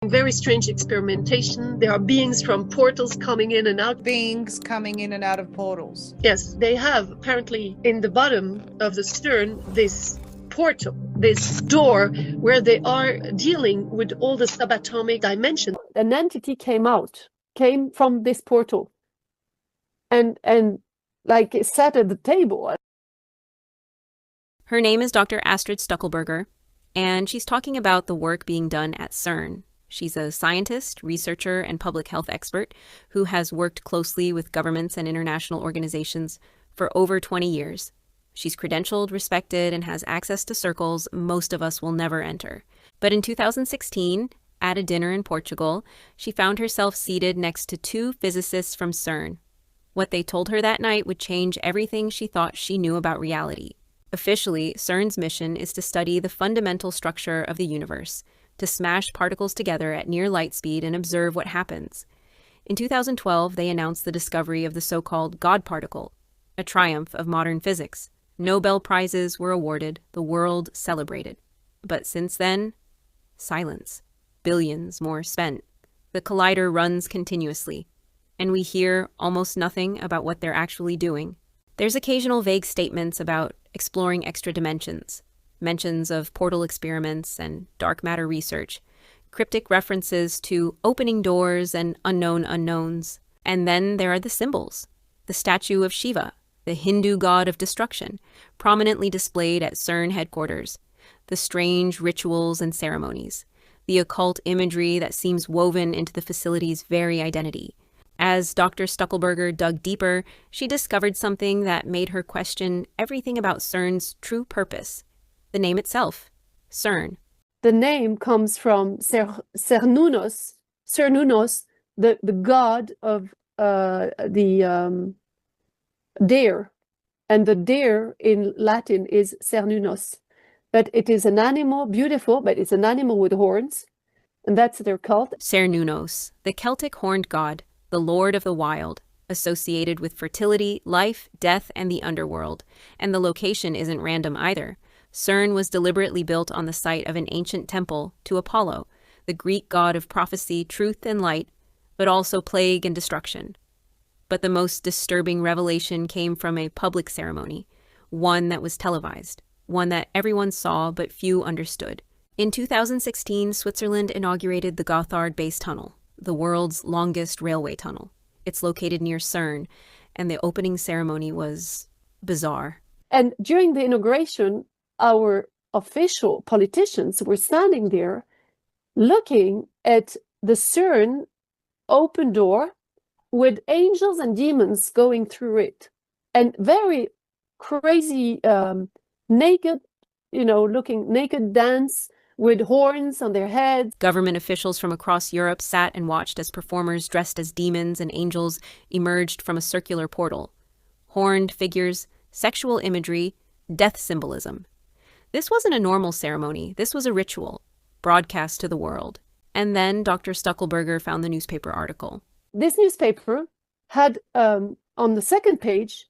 Very strange experimentation. There are beings from portals coming in and out. Beings coming in and out of portals. Yes, they have apparently in the bottom of the CERN this portal, this door where they are dealing with all the subatomic dimensions. An entity came from this portal and like sat at the table. Her name is Dr. Astrid Stuckelberger, and she's talking about the work being done at CERN. She's a scientist, researcher, and public health expert who has worked closely with governments and international organizations for over 20 years. She's credentialed, respected, and has access to circles most of us will never enter. But in 2016, at a dinner in Portugal, she found herself seated next to two physicists from CERN. What they told her that night would change everything she thought she knew about reality. Officially, CERN's mission is to study the fundamental structure of the universe, to smash particles together at near light speed and observe what happens. In 2012, they announced the discovery of the so-called God particle, a triumph of modern physics. Nobel Prizes were awarded, the world celebrated. But since then, silence. Billions more spent. The collider runs continuously, and we hear almost nothing about what they're actually doing. There's occasional vague statements about exploring extra dimensions, mentions of portal experiments and dark matter research, cryptic references to opening doors and unknown unknowns. And then there are the symbols. The statue of Shiva, the Hindu god of destruction, prominently displayed at CERN headquarters, the strange rituals and ceremonies, the occult imagery that seems woven into the facility's very identity. As Dr. Stuckelberger dug deeper, she discovered something that made her question everything about CERN's true purpose. The name itself, CERN. The name comes from Cernunnos, the god of the deer, and the deer in Latin is Cernunnos. But it is an animal, beautiful, but it's an animal with horns, and that's their cult. Cernunnos, the Celtic horned god, the lord of the wild, associated with fertility, life, death, and the underworld. And the location isn't random either. CERN was deliberately built on the site of an ancient temple to Apollo, the Greek god of prophecy, truth, and light, but also plague and destruction. But the most disturbing revelation came from a public ceremony, one that was televised, one that everyone saw but few understood. In 2016, Switzerland inaugurated the Gotthard Tunnel, the world's longest railway tunnel. It's located near CERN, and the opening ceremony was bizarre. And during the inauguration, our official politicians were standing there looking at the CERN open door with angels and demons going through it, and very crazy naked, looking naked dance with horns on their heads. Government officials from across Europe sat and watched as performers dressed as demons and angels emerged from a circular portal. Horned figures, sexual imagery, death symbolism. This wasn't a normal ceremony. This was a ritual, broadcast to the world. And then Dr. Stuckelberger found the newspaper article. This newspaper had on the second page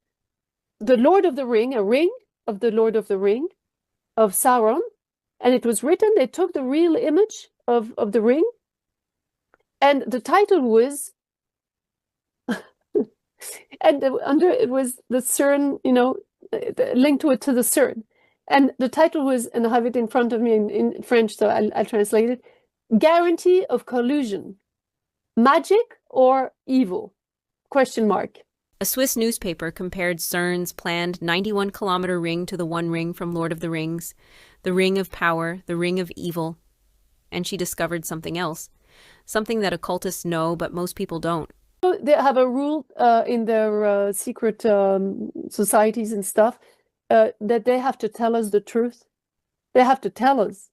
the Lord of the Ring, a ring of the Lord of the Ring of Sauron, and it was written, they took the real image of the ring, and the title was, and under it was the CERN, linked to the CERN, and the title was, and I have it in front of me in French, so I'll translate it, Guarantee of Collusion, Magic or Evil? Question mark. A Swiss newspaper compared CERN's planned 91-kilometer ring to the One Ring from Lord of the Rings, the Ring of Power, the Ring of Evil. And she discovered something else, something that occultists know, but most people don't. They have a rule in their secret societies and stuff that they have to tell us the truth. They have to tell us.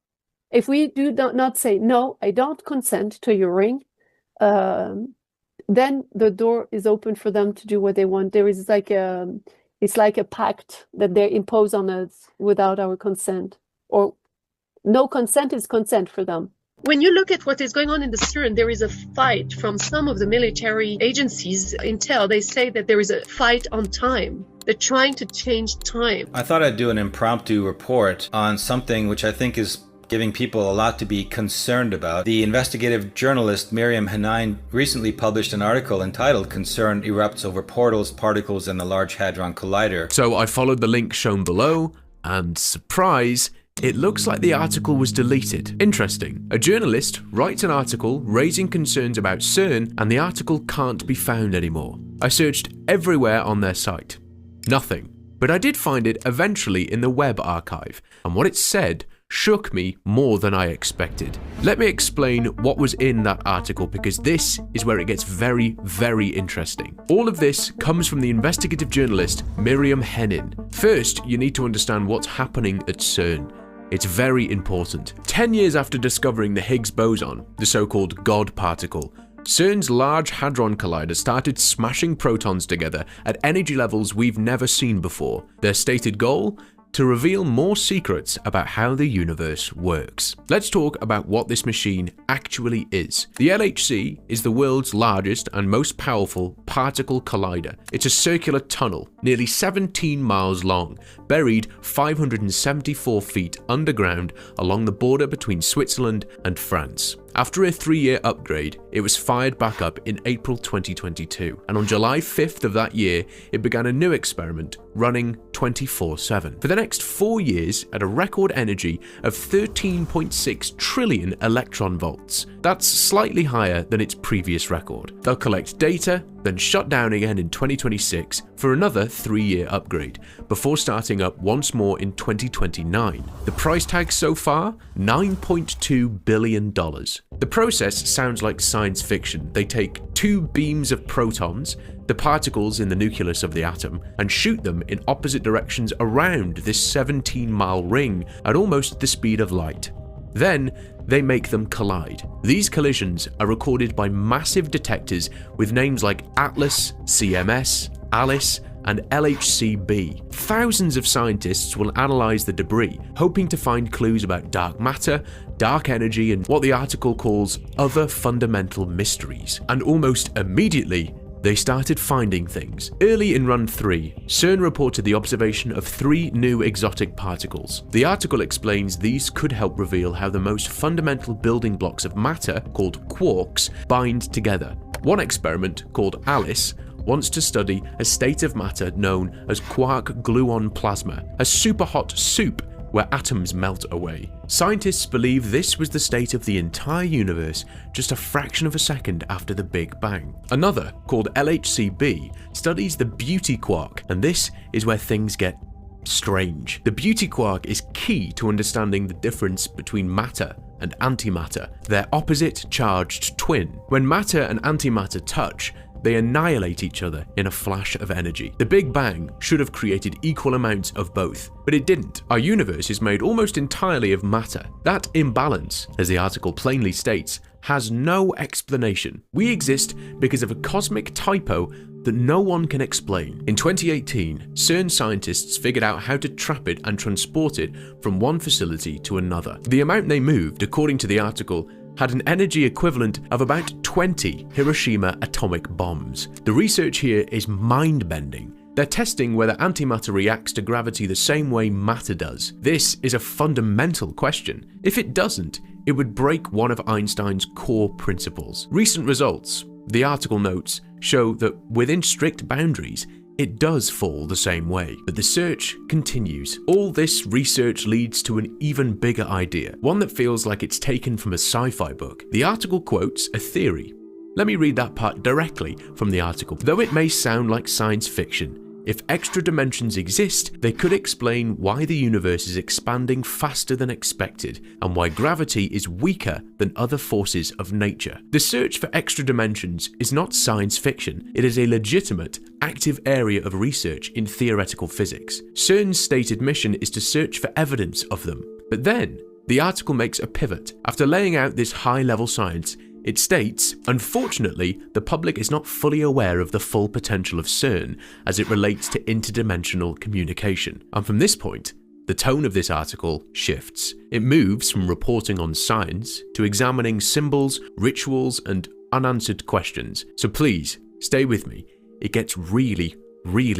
If we do not say, no, I don't consent to your ring, then the door is open for them to do what they want. There is it's like a pact that they impose on us without our consent, or no consent is consent for them. When you look at what is going on in the CERN, there is a fight from some of the military agencies. Intel, they say that there is a fight on time. They're trying to change time. I thought I'd do an impromptu report on something which I think is giving people a lot to be concerned about. The investigative journalist Miriam Hanine recently published an article entitled "CERN Erupts Over Portals, Particles and the Large Hadron Collider." So I followed the link shown below, and surprise, it looks like the article was deleted. Interesting. A journalist writes an article raising concerns about CERN, and the article can't be found anymore. I searched everywhere on their site. Nothing. But I did find it eventually in the web archive, and what it said shook me more than I expected. Let me explain what was in that article, because this is where it gets very, very interesting. All of this comes from the investigative journalist Miriam Hanine. First, you need to understand what's happening at CERN. It's very important. 10 years after discovering the Higgs boson, the so-called God particle, CERN's Large Hadron Collider started smashing protons together at energy levels we've never seen before. Their stated goal? To reveal more secrets about how the universe works. Let's talk about what this machine actually is. The LHC is the world's largest and most powerful particle collider. It's a circular tunnel, nearly 17 miles long, buried 574 feet underground along the border between Switzerland and France. After a 3-year upgrade, it was fired back up in April 2022, and on July 5th of that year, it began a new experiment running 24/7. For the next 4 years, at a record energy of 13.6 trillion electron volts. That's slightly higher than its previous record. They'll collect data, then shut down again in 2026 for another 3-year upgrade, before starting up once more in 2029. The price tag so far? $9.2 billion. The process sounds like science fiction. They take 2 beams of protons, the particles in the nucleus of the atom, and shoot them in opposite directions around this 17-mile ring at almost the speed of light. Then, they make them collide. These collisions are recorded by massive detectors with names like Atlas, CMS, Alice, and LHCb. Thousands of scientists will analyze the debris, hoping to find clues about dark matter, dark energy, and what the article calls other fundamental mysteries. And almost immediately, they started finding things. Early in Run 3, CERN reported the observation of 3 new exotic particles. The article explains these could help reveal how the most fundamental building blocks of matter, called quarks, bind together. One experiment, called Alice, wants to study a state of matter known as quark-gluon plasma, a superhot soup where atoms melt away. Scientists believe this was the state of the entire universe just a fraction of a second after the Big Bang. Another, called LHCb, studies the beauty quark, and this is where things get strange. The beauty quark is key to understanding the difference between matter and antimatter, their opposite charged twin. When matter and antimatter touch, they annihilate each other in a flash of energy. The Big Bang should have created equal amounts of both, but it didn't. Our universe is made almost entirely of matter. That imbalance, as the article plainly states, has no explanation. We exist because of a cosmic typo that no one can explain. In 2018, CERN scientists figured out how to trap it and transport it from one facility to another. The amount they moved, according to the article, had an energy equivalent of about 20 Hiroshima atomic bombs. The research here is mind-bending. They're testing whether antimatter reacts to gravity the same way matter does. This is a fundamental question. If it doesn't, it would break one of Einstein's core principles. Recent results, the article notes, show that within strict boundaries, it does fall the same way, but the search continues. All this research leads to an even bigger idea, one that feels like it's taken from a sci-fi book. The article quotes a theory. Let me read that part directly from the article. Though it may sound like science fiction, if extra dimensions exist, they could explain why the universe is expanding faster than expected and why gravity is weaker than other forces of nature. The search for extra dimensions is not science fiction. It is a legitimate, active area of research in theoretical physics. CERN's stated mission is to search for evidence of them. But then, the article makes a pivot. After laying out this high-level science, it states, unfortunately, the public is not fully aware of the full potential of CERN as it relates to interdimensional communication. And from this point, the tone of this article shifts. It moves from reporting on science to examining symbols, rituals, and unanswered questions. So please, stay with me. It gets really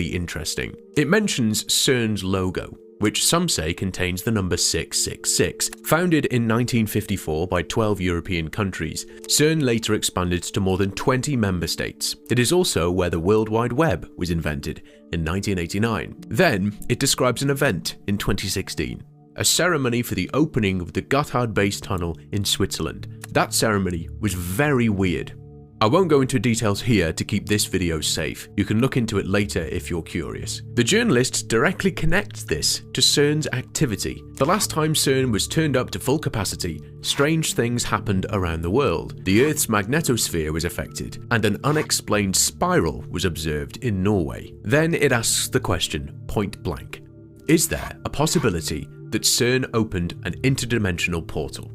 interesting. It mentions CERN's logo. which some say contains the number 666. Founded in 1954 by 12 European countries, CERN later expanded to more than 20 member states. It is also where the World Wide Web was invented in 1989. Then, it describes an event in 2016. A ceremony for the opening of the Gotthard Tunnel in Switzerland. That ceremony was very weird. I won't go into details here to keep this video safe. You can look into it later if you're curious. The journalist directly connects this to CERN's activity. The last time CERN was turned up to full capacity, strange things happened around the world. The Earth's magnetosphere was affected, and an unexplained spiral was observed in Norway. Then it asks the question point blank: is there a possibility that CERN opened an interdimensional portal?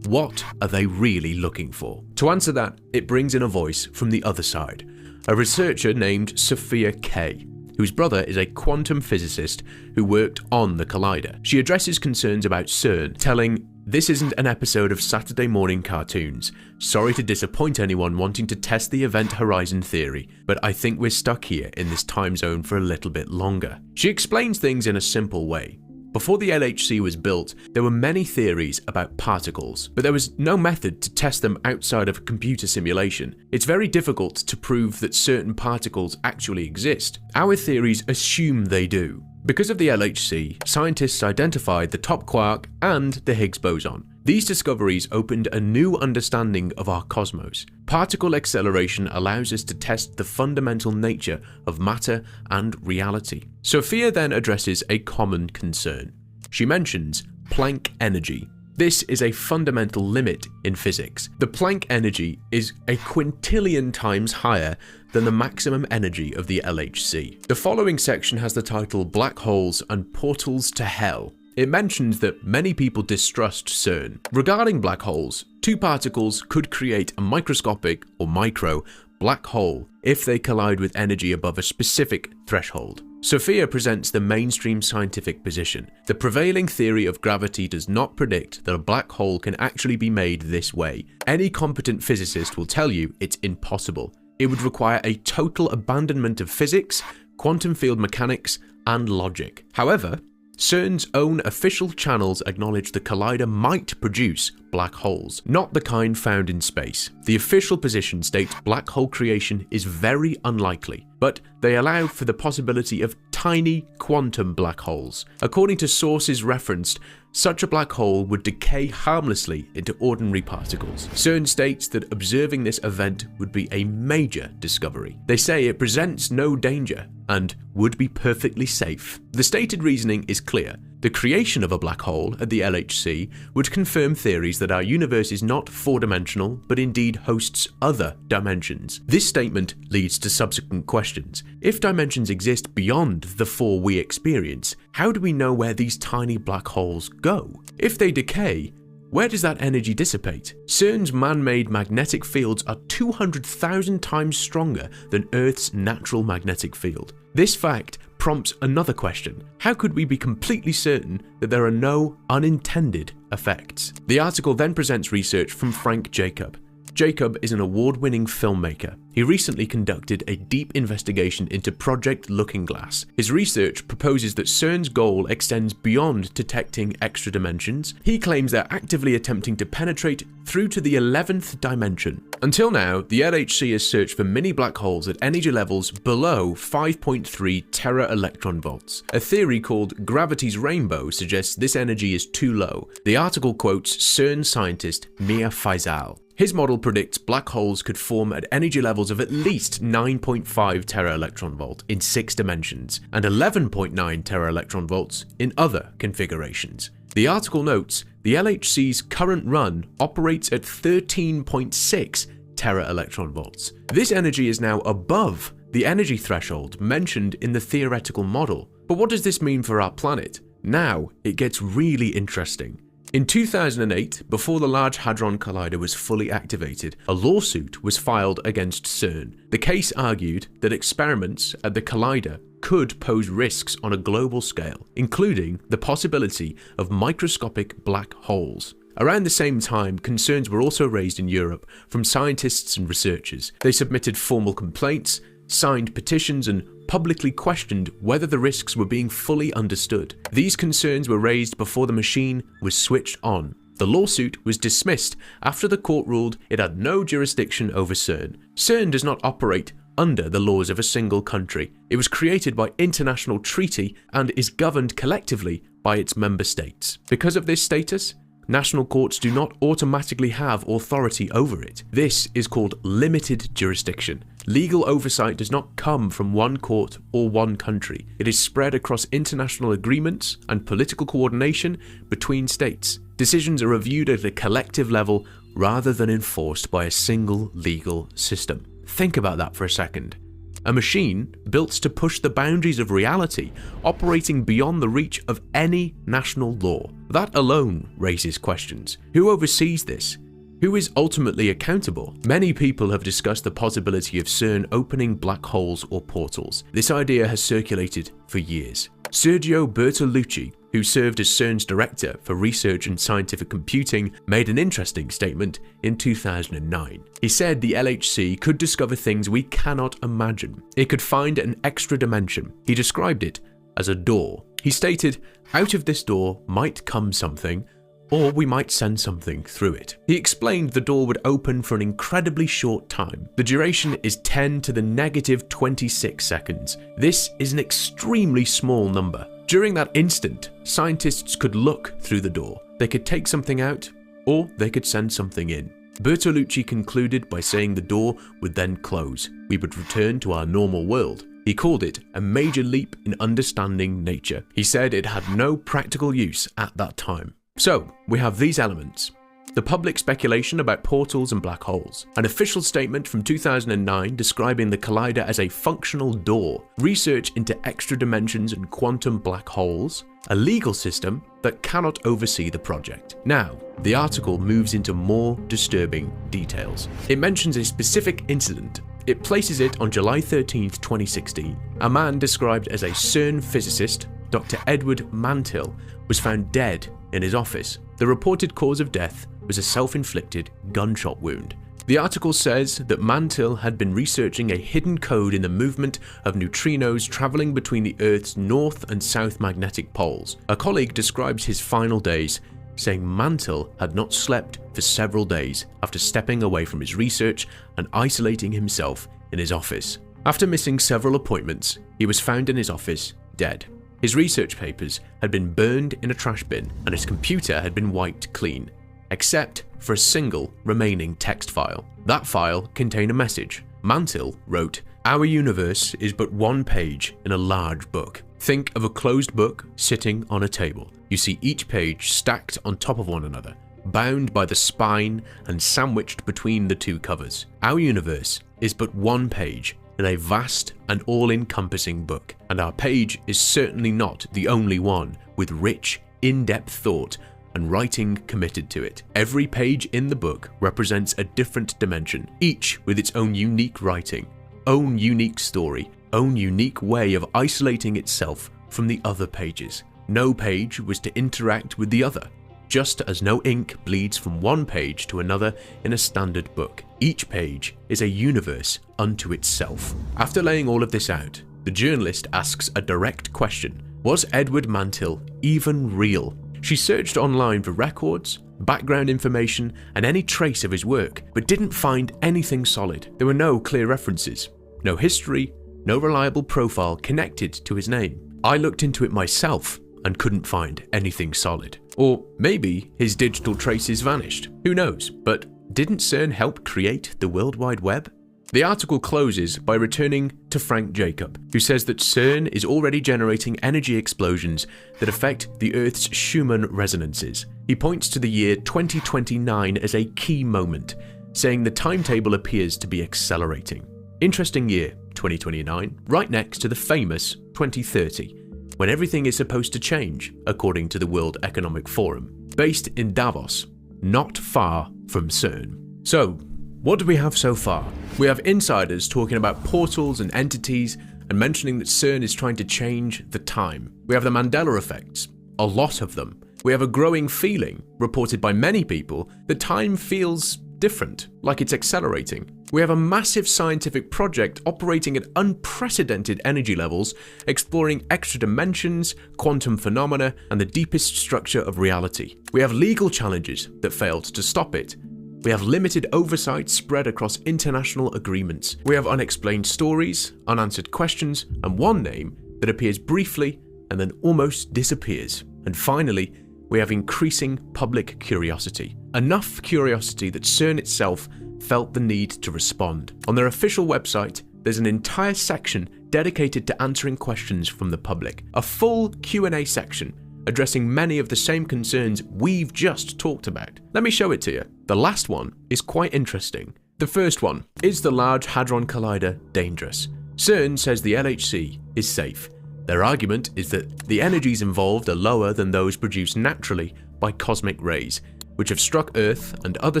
What are they really looking for? To answer that, it brings in a voice from the other side, a researcher named Sophia Kay, whose brother is a quantum physicist who worked on the collider. She addresses concerns about CERN, telling, "This isn't an episode of Saturday morning cartoons. Sorry to disappoint anyone wanting to test the event horizon theory, but I think we're stuck here in this time zone for a little bit longer." She explains things in a simple way. Before the LHC was built, there were many theories about particles, but there was no method to test them outside of a computer simulation. It's very difficult to prove that certain particles actually exist. Our theories assume they do. Because of the LHC, scientists identified the top quark and the Higgs boson. These discoveries opened a new understanding of our cosmos. Particle acceleration allows us to test the fundamental nature of matter and reality. Sophia then addresses a common concern. She mentions Planck energy. This is a fundamental limit in physics. The Planck energy is a quintillion times higher than the maximum energy of the LHC. The following section has the title Black Holes and Portals to Hell. It mentions that many people distrust CERN. Regarding black holes, two particles could create a microscopic or micro black hole if they collide with energy above a specific threshold. Sophia presents the mainstream scientific position. The prevailing theory of gravity does not predict that a black hole can actually be made this way. Any competent physicist will tell you it's impossible. It would require a total abandonment of physics, quantum field mechanics, and logic. However, CERN's own official channels acknowledge the collider might produce black holes, not the kind found in space. The official position states black hole creation is very unlikely, but they allow for the possibility of tiny quantum black holes. According to sources referenced, such a black hole would decay harmlessly into ordinary particles. CERN states that observing this event would be a major discovery. They say it presents no danger and would be perfectly safe. The stated reasoning is clear. The creation of a black hole at the LHC would confirm theories that our universe is not four-dimensional, but indeed hosts other dimensions. This statement leads to subsequent questions. If dimensions exist beyond the four we experience, how do we know where these tiny black holes go? If they decay, where does that energy dissipate? CERN's man-made magnetic fields are 200,000 times stronger than Earth's natural magnetic field. This fact prompts another question. How could we be completely certain that there are no unintended effects? The article then presents research from Frank Jacob. Jacob is an award-winning filmmaker. He recently conducted a deep investigation into Project Looking Glass. His research proposes that CERN's goal extends beyond detecting extra dimensions. He claims they're actively attempting to penetrate through to the 11th dimension. Until now, the LHC has searched for mini black holes at energy levels below 5.3 tera-electron volts. A theory called gravity's rainbow suggests this energy is too low. The article quotes CERN scientist Mir Faisal. His model predicts black holes could form at energy levels of at least 9.5 tera-electron volt in 6 dimensions and 11.9 tera-electron volts in other configurations. The article notes the LHC's current run operates at 13.6 tera-electron volts. This energy is now above the energy threshold mentioned in the theoretical model. But what does this mean for our planet? Now it gets really interesting. In 2008, before the Large Hadron Collider was fully activated, a lawsuit was filed against CERN. The case argued that experiments at the collider could pose risks on a global scale, including the possibility of microscopic black holes. Around the same time, concerns were also raised in Europe from scientists and researchers. They submitted formal complaints, signed petitions, and publicly questioned whether the risks were being fully understood. These concerns were raised before the machine was switched on. The lawsuit was dismissed after the court ruled it had no jurisdiction over CERN. CERN does not operate under the laws of a single country. It was created by international treaty and is governed collectively by its member states. Because of this status, national courts do not automatically have authority over it. This is called limited jurisdiction. Legal oversight does not come from one court or one country. It is spread across international agreements and political coordination between states. Decisions are reviewed at a collective level rather than enforced by a single legal system. Think about that for a second. A machine built to push the boundaries of reality, operating beyond the reach of any national law. That alone raises questions. Who oversees this? Who is ultimately accountable? Many people have discussed the possibility of CERN opening black holes or portals. This idea has circulated for years. Sergio Bertolucci, who served as CERN's director for research and scientific computing, made an interesting statement in 2009. He said the LHC could discover things we cannot imagine. It could find an extra dimension. He described it as a door. He stated, "Out of this door might come something, or we might send something through it." He explained the door would open for an incredibly short time. The duration is 10 to the negative 26 seconds. This is an extremely small number. During that instant, scientists could look through the door. They could take something out, or they could send something in. Bertolucci concluded by saying the door would then close. We would return to our normal world. He called it a major leap in understanding nature. He said it had no practical use at that time. So, we have these elements. The public speculation about portals and black holes. An official statement from 2009 describing the collider as a functional door. Research into extra dimensions and quantum black holes. A legal system that cannot oversee the project. Now, the article moves into more disturbing details. It mentions a specific incident. It places it on July 13th, 2016. A man described as a CERN physicist, Dr. Edward Mantill, was found dead in his office. The reported cause of death was a self-inflicted gunshot wound. The article says that Mantill had been researching a hidden code in the movement of neutrinos traveling between the Earth's north and south magnetic poles. A colleague describes his final days, saying Mantill had not slept for several days after stepping away from his research and isolating himself in his office. After missing several appointments, he was found in his office dead. His research papers had been burned in a trash bin and his computer had been wiped clean, except for a single remaining text file. That file contained a message. Mantill wrote, "Our universe is but one page in a large book. Think of a closed book sitting on a table. You see each page stacked on top of one another, bound by the spine and sandwiched between the two covers. Our universe is but one page in a vast and all-encompassing book, and our page is certainly not the only one with rich, in-depth thought and writing committed to it. Every page in the book represents a different dimension, each with its own unique writing, own unique story, own unique way of isolating itself from the other pages. No page was to interact with the other, just as no ink bleeds from one page to another in a standard book. Each page is a universe unto itself." After laying all of this out, the journalist asks a direct question. Was Edward Mantill even real? She searched online for records, background information, and any trace of his work, but didn't find anything solid. There were no clear references, no history, no reliable profile connected to his name. I looked into it myself and couldn't find anything solid. Or maybe his digital traces vanished. Who knows? But didn't CERN help create the World Wide Web? The article closes by returning to Frank Jacob, who says that CERN is already generating energy explosions that affect the Earth's Schumann resonances. He points to the year 2029 as a key moment, saying the timetable appears to be accelerating. Interesting year, 2029, right next to the famous 2030, when everything is supposed to change, according to the World Economic Forum, based in Davos, not far from CERN. So, what do we have so far? We have insiders talking about portals and entities and mentioning that CERN is trying to change the time. We have the Mandela effects, a lot of them. We have a growing feeling, reported by many people, that time feels different, like it's accelerating. We have a massive scientific project operating at unprecedented energy levels, exploring extra dimensions, quantum phenomena, and the deepest structure of reality. We have legal challenges that failed to stop it. We have limited oversight spread across international agreements. We have unexplained stories, unanswered questions, and one name that appears briefly and then almost disappears. And finally, we have increasing public curiosity. Enough curiosity that CERN itself felt the need to respond. On their official website, there's an entire section dedicated to answering questions from the public. A full Q&A section addressing many of the same concerns we've just talked about. Let me show it to you. The last one is quite interesting. The first one, is the Large Hadron Collider dangerous? CERN says the LHC is safe. Their argument is that the energies involved are lower than those produced naturally by cosmic rays, which have struck Earth and other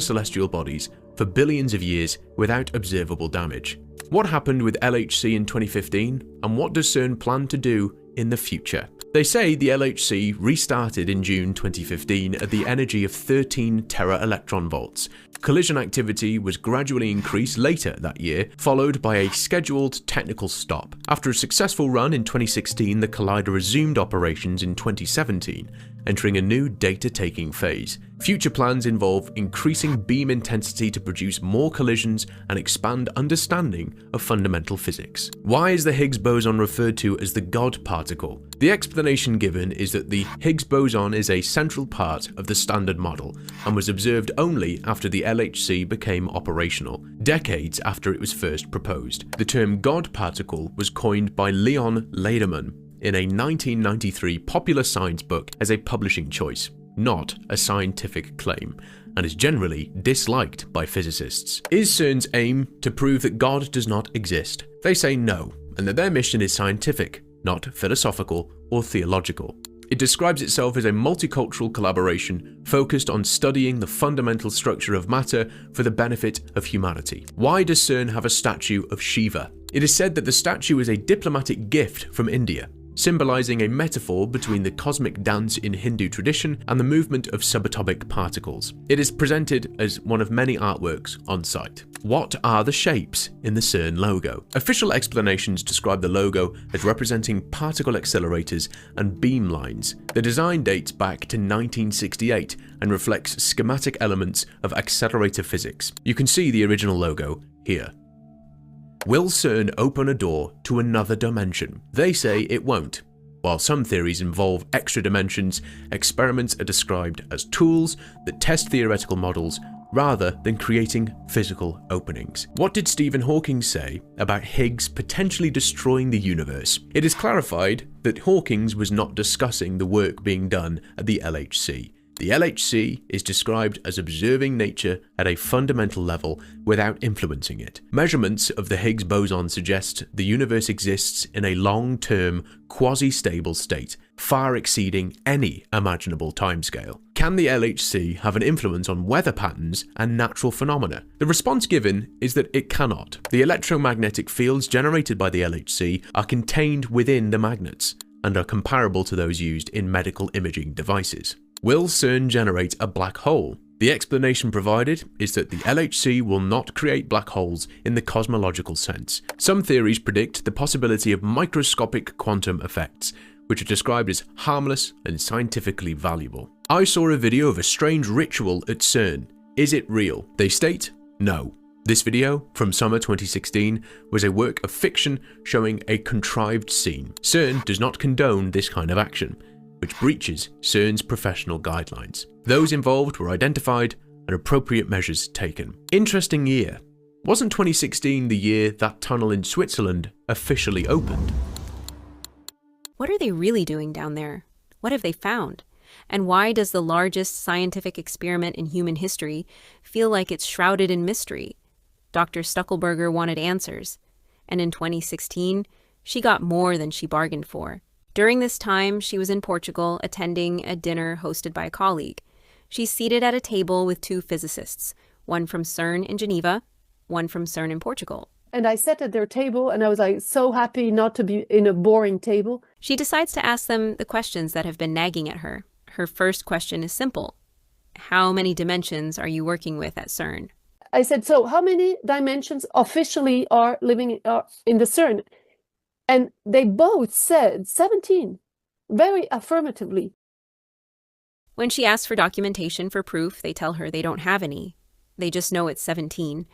celestial bodies for billions of years without observable damage. What happened with LHC in 2015, and what does CERN plan to do in the future? They say the LHC restarted in June 2015 at the energy of 13 tera-electron volts. Collision activity was gradually increased later that year, followed by a scheduled technical stop. After a successful run in 2016, the collider resumed operations in 2017, entering a new data-taking phase. Future plans involve increasing beam intensity to produce more collisions and expand understanding of fundamental physics. Why is the Higgs boson referred to as the God particle? The explanation given is that the Higgs boson is a central part of the Standard Model and was observed only after the LHC became operational, decades after it was first proposed. The term God particle was coined by Leon Lederman in a 1993 popular science book as a publishing choice, not a scientific claim, and is generally disliked by physicists. Is CERN's aim to prove that God does not exist? They say no, and that their mission is scientific, not philosophical or theological. It describes itself as a multicultural collaboration focused on studying the fundamental structure of matter for the benefit of humanity. Why does CERN have a statue of Shiva? It is said that the statue is a diplomatic gift from India, symbolizing a metaphor between the cosmic dance in Hindu tradition and the movement of subatomic particles. It is presented as one of many artworks on site. What are the shapes in the CERN logo? Official explanations describe the logo as representing particle accelerators and beam lines. The design dates back to 1968 and reflects schematic elements of accelerator physics. You can see the original logo here. Will CERN open a door to another dimension? They say it won't. While some theories involve extra dimensions, experiments are described as tools that test theoretical models rather than creating physical openings. What did Stephen Hawking say about Higgs potentially destroying the universe? It is clarified that Hawking was not discussing the work being done at the LHC. The LHC is described as observing nature at a fundamental level without influencing it. Measurements of the Higgs boson suggest the universe exists in a long-term, quasi-stable state, far exceeding any imaginable timescale. Can the LHC have an influence on weather patterns and natural phenomena? The response given is that it cannot. The electromagnetic fields generated by the LHC are contained within the magnets and are comparable to those used in medical imaging devices. Will CERN generate a black hole? The explanation provided is that the LHC will not create black holes in the cosmological sense. Some theories predict the possibility of microscopic quantum effects, which are described as harmless and scientifically valuable. I saw a video of a strange ritual at CERN. Is it real? They state, no. This video, from summer 2016, was a work of fiction showing a contrived scene. CERN does not condone this kind of action, which breaches CERN's professional guidelines. Those involved were identified and appropriate measures taken. Interesting year. Wasn't 2016 the year that tunnel in Switzerland officially opened? What are they really doing down there? What have they found? And why does the largest scientific experiment in human history feel like it's shrouded in mystery? Dr. Stuckelberger wanted answers, and in 2016, she got more than she bargained for. During this time, she was in Portugal attending a dinner hosted by a colleague. She's seated at a table with two physicists, one from CERN in Geneva, one from CERN in Portugal. And I sat at their table and I was like so happy not to be in a boring table. She decides to ask them the questions that have been nagging at her. Her first question is simple. How many dimensions are you working with at CERN? I said, so how many dimensions officially are living in the CERN? And they both said 17, very affirmatively. When she asks for documentation for proof, they tell her they don't have any. They just know it's 17.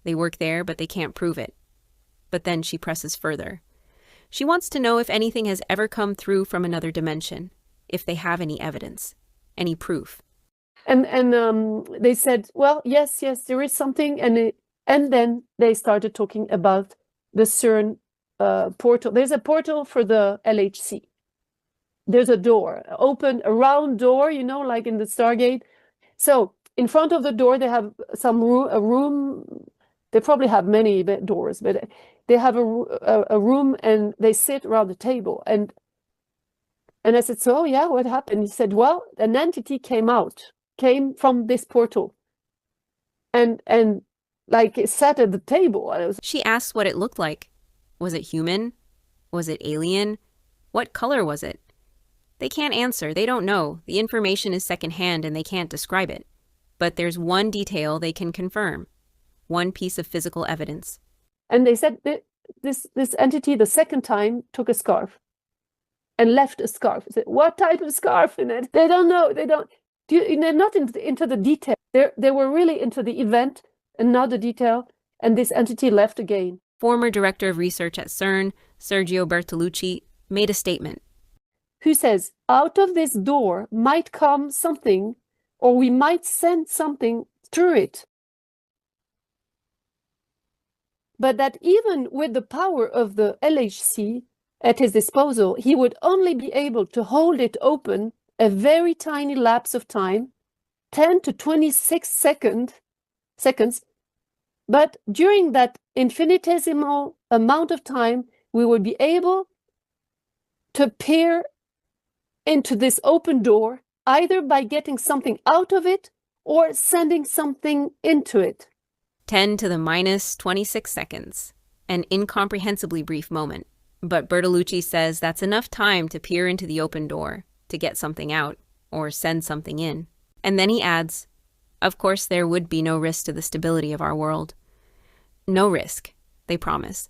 They work there, but they can't prove it. But then she presses further. She wants to know if anything has ever come through from another dimension, if they have any evidence, any proof. And they said, well, yes, there is something. And then they started talking about the CERN portal. There's a portal for the LHC. There's a door, a round door, like in the Stargate. So in front of the door, they have a room. They probably have many doors, but they have a room, and they sit around the table. And I said, so yeah, what happened? He said, well, an entity came from this portal, and like it sat at the table. She asks what it looked like. Was it human? Was it alien? What color was it? They can't answer. They don't know. The information is secondhand and they can't describe it. But there's one detail they can confirm. One piece of physical evidence. And they said that this entity, the second time, took a scarf and left a scarf. I said, what type of scarf in it? They don't know. They're not into the detail. They were really into the event and not the detail. And this entity left again. Former director of research at CERN, Sergio Bertolucci, made a statement. Who says, out of this door might come something, or we might send something through it. But that even with the power of the LHC at his disposal, he would only be able to hold it open a very tiny lapse of time, 10 to 26 seconds. But during that infinitesimal amount of time, we would be able to peer into this open door, either by getting something out of it or sending something into it. 10 to the minus 26 seconds. An incomprehensibly brief moment. But Bertolucci says that's enough time to peer into the open door, to get something out, or send something in. And then he adds, of course there would be no risk to the stability of our world. No risk, they promise.